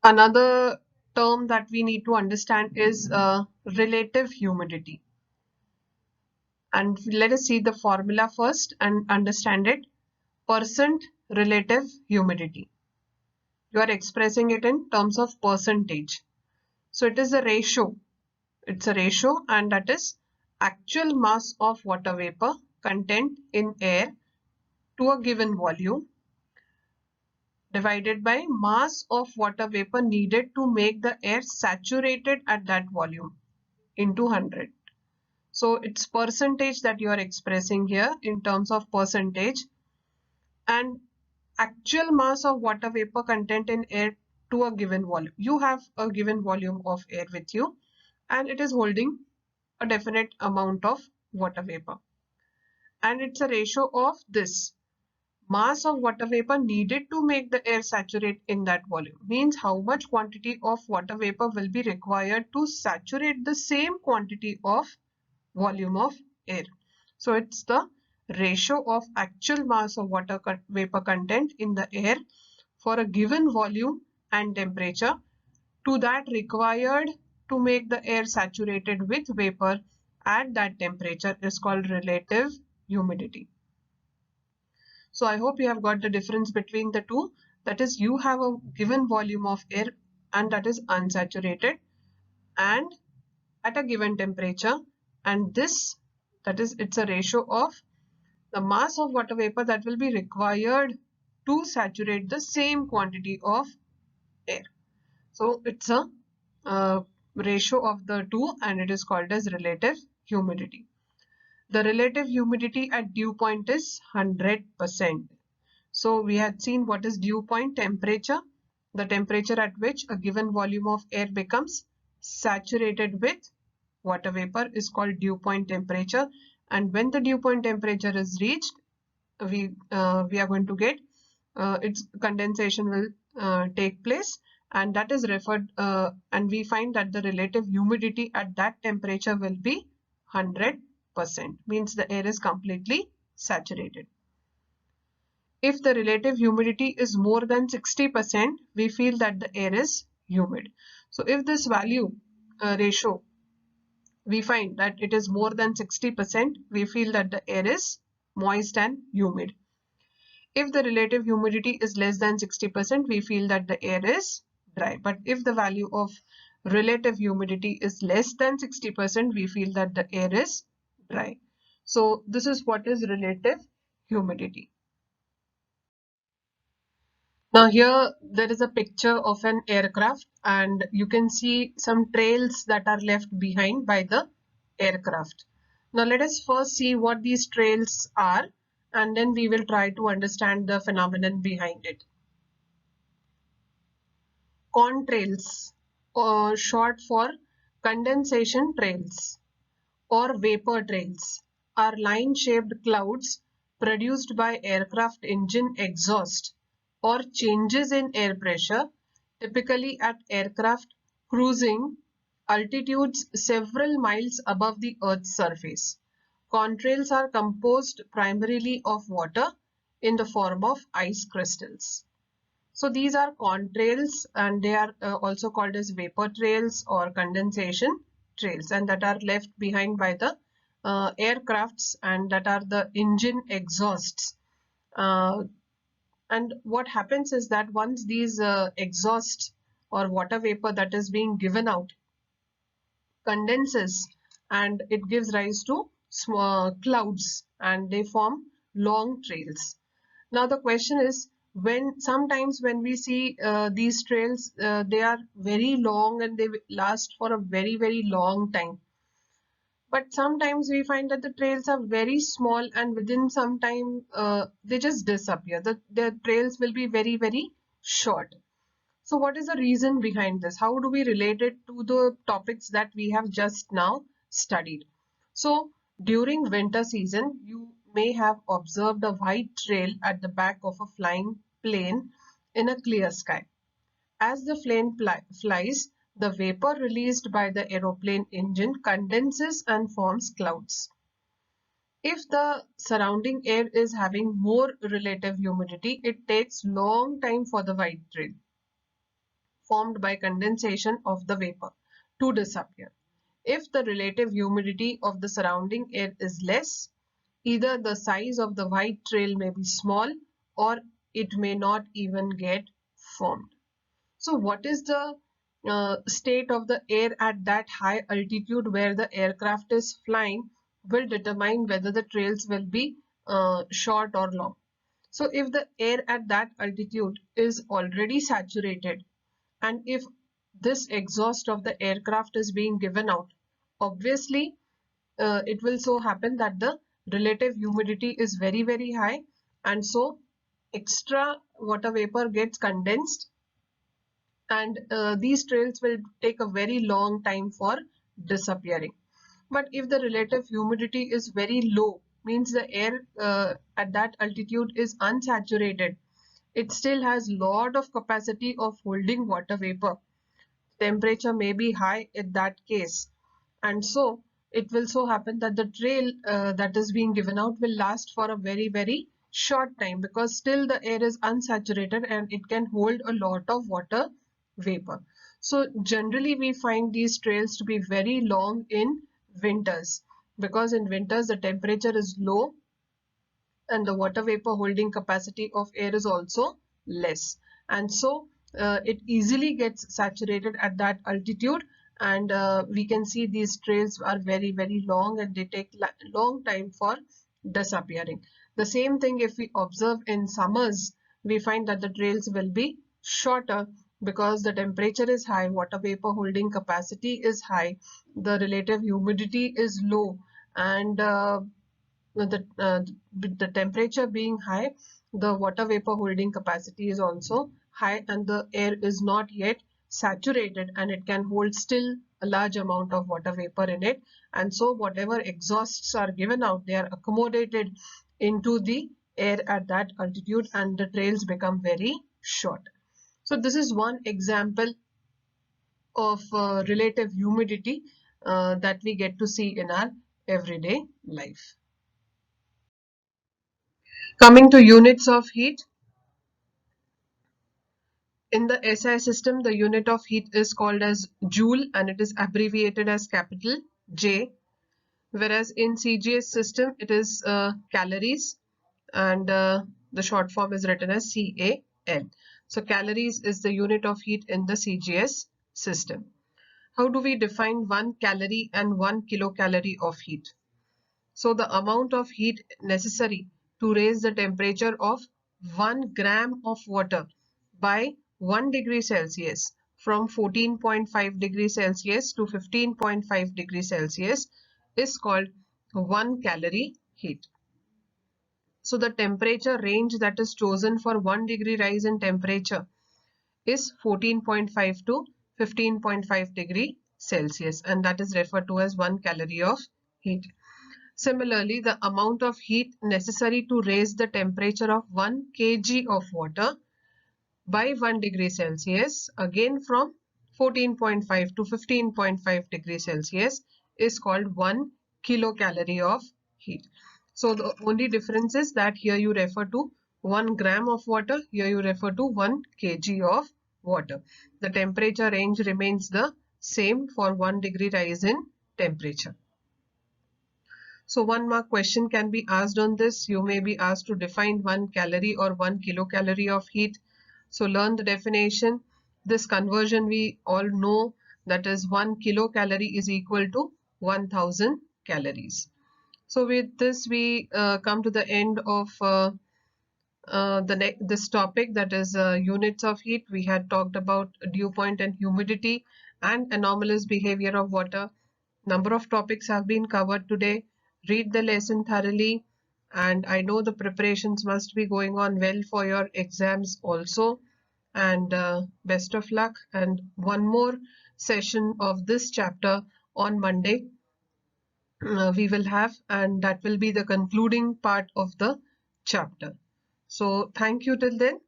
Another term that we need to understand is relative humidity. And let us see the formula first and understand it. Percent relative humidity. You are expressing it in terms of percentage. So it is a ratio. It's a ratio, and that is actual mass of water vapor content in air to a given volume divided by mass of water vapor needed to make the air saturated at that volume into 100. So it's percentage that you are expressing here in terms of percentage, and actual mass of water vapor content in air to a given volume. You have a given volume of air with you and it is holding a definite amount of water vapor, and it's a ratio of this mass of water vapor needed to make the air saturate in that volume. Means how much quantity of water vapor will be required to saturate the same quantity of volume of air. So it's the ratio of actual mass of water vapor content in the air for a given volume and temperature to that required to make the air saturated with vapor at that temperature is called relative humidity. So I hope you have got the difference between the two. That is, you have a given volume of air and that is unsaturated and at a given temperature, and this, that is, it's a ratio of the mass of water vapor that will be required to saturate the same quantity of air. So it's a ratio of the two and it is called as relative humidity. The relative humidity at dew point is 100%. So we had seen what is dew point temperature, the temperature at which a given volume of air becomes saturated with water vapor is called dew point temperature. And when the dew point temperature is reached, we are going to get its condensation will take place, and that is referred and we find that the relative humidity at that temperature will be 100%, means the air is completely saturated. If the relative humidity is more than 60%, we feel that the air is humid. So if this value ratio, we find that it is more than 60%, we feel that the air is moist and humid. If the relative humidity is less than 60%, we feel that the air is dry. But if the value of relative humidity is less than 60%, we feel that the air is dry. So this is what is relative humidity. Now here there is a picture of an aircraft and you can see some trails that are left behind by the aircraft. Now let us first see what these trails are and then we will try to understand the phenomenon behind it. Contrails, or short for condensation trails or vapor trails, are line-shaped clouds produced by aircraft engine exhaust or changes in air pressure, typically at aircraft cruising altitudes several miles above the Earth's surface. Contrails are composed primarily of water in the form of ice crystals. So these are contrails and they are also called as vapor trails or condensation trails, and that are left behind by the aircrafts and that are the engine exhausts. And what happens is that once these exhaust or water vapor that is being given out condenses and it gives rise to small clouds and they form long trails. Now the question is, when sometimes when we see these trails, they are very long and they last for a very long time. But sometimes we find that the trails are very small and within some time they just disappear. The trails will be very short. So what is the reason behind this? How do we relate it to the topics that we have just now studied? So during winter season, you may have observed a white trail at the back of a flying plane in a clear sky. As the plane flies, the vapor released by the aeroplane engine condenses and forms clouds. If the surrounding air is having more relative humidity, it takes long time for the white trail formed by condensation of the vapor to disappear. If the relative humidity of the surrounding air is less, either the size of the white trail may be small or it may not even get formed. So what is the state of the air at that high altitude where the aircraft is flying will determine whether the trails will be short or long. So if the air at that altitude is already saturated, and if this exhaust of the aircraft is being given out, obviously it will so happen that the relative humidity is very high, and so extra water vapor gets condensed, and these trails will take a very long time for disappearing. But if the relative humidity is very low, means the air at that altitude is unsaturated, it still has lot of capacity of holding water vapor. Temperature may be high in that case, and so it will so happen that the trail that is being given out will last for a very short time, because still the air is unsaturated and it can hold a lot of water vapor. So generally we find these trails to be very long in winters, because in winters the temperature is low and the water vapor holding capacity of air is also less, and so it easily gets saturated at that altitude, and we can see these trails are very long and they take long time for disappearing. The same thing if we observe in summers, we find that the trails will be shorter because the temperature is high, water vapor holding capacity is high, the relative humidity is low, and the temperature being high, the water vapor holding capacity is also high, and the air is not yet saturated and it can hold still a large amount of water vapor in it, and so whatever exhausts are given out, they are accommodated into the air at that altitude and the trails become very short. So this is one example of relative humidity that we get to see in our everyday life. Coming to units of heat, in the SI system, the unit of heat is called as joule and it is abbreviated as capital J, whereas in CGS system, it is calories, and the short form is written as CAL. So calories is the unit of heat in the CGS system. How do we define 1 calorie and 1 kilocalorie of heat? So the amount of heat necessary to raise the temperature of 1 gram of water by 1 degree Celsius from 14.5 degrees Celsius to 15.5 degrees Celsius is called 1 calorie heat. So the temperature range that is chosen for 1 degree rise in temperature is 14.5 to 15.5 degree Celsius, and that is referred to as 1 calorie of heat. Similarly, the amount of heat necessary to raise the temperature of 1 kg of water by 1 degree Celsius, again from 14.5 to 15.5 degrees Celsius, is called 1 kilocalorie of heat. So the only difference is that here you refer to 1 gram of water, here you refer to 1 kg of water. The temperature range remains the same for 1 degree rise in temperature. So 1 mark question can be asked on this. You may be asked to define 1 calorie or 1 kilocalorie of heat. So learn the definition. This conversion we all know, that is 1 kilocalorie is equal to 1000 calories. So with this we come to the end of this topic, that is units of heat. We had talked about dew point and humidity and anomalous behavior of water. Number of topics have been covered today. Read the lesson thoroughly, and I know the preparations must be going on well for your exams also, and best of luck. And one more session of this chapter on Monday we will have, and that will be the concluding part of the chapter. So thank you till then.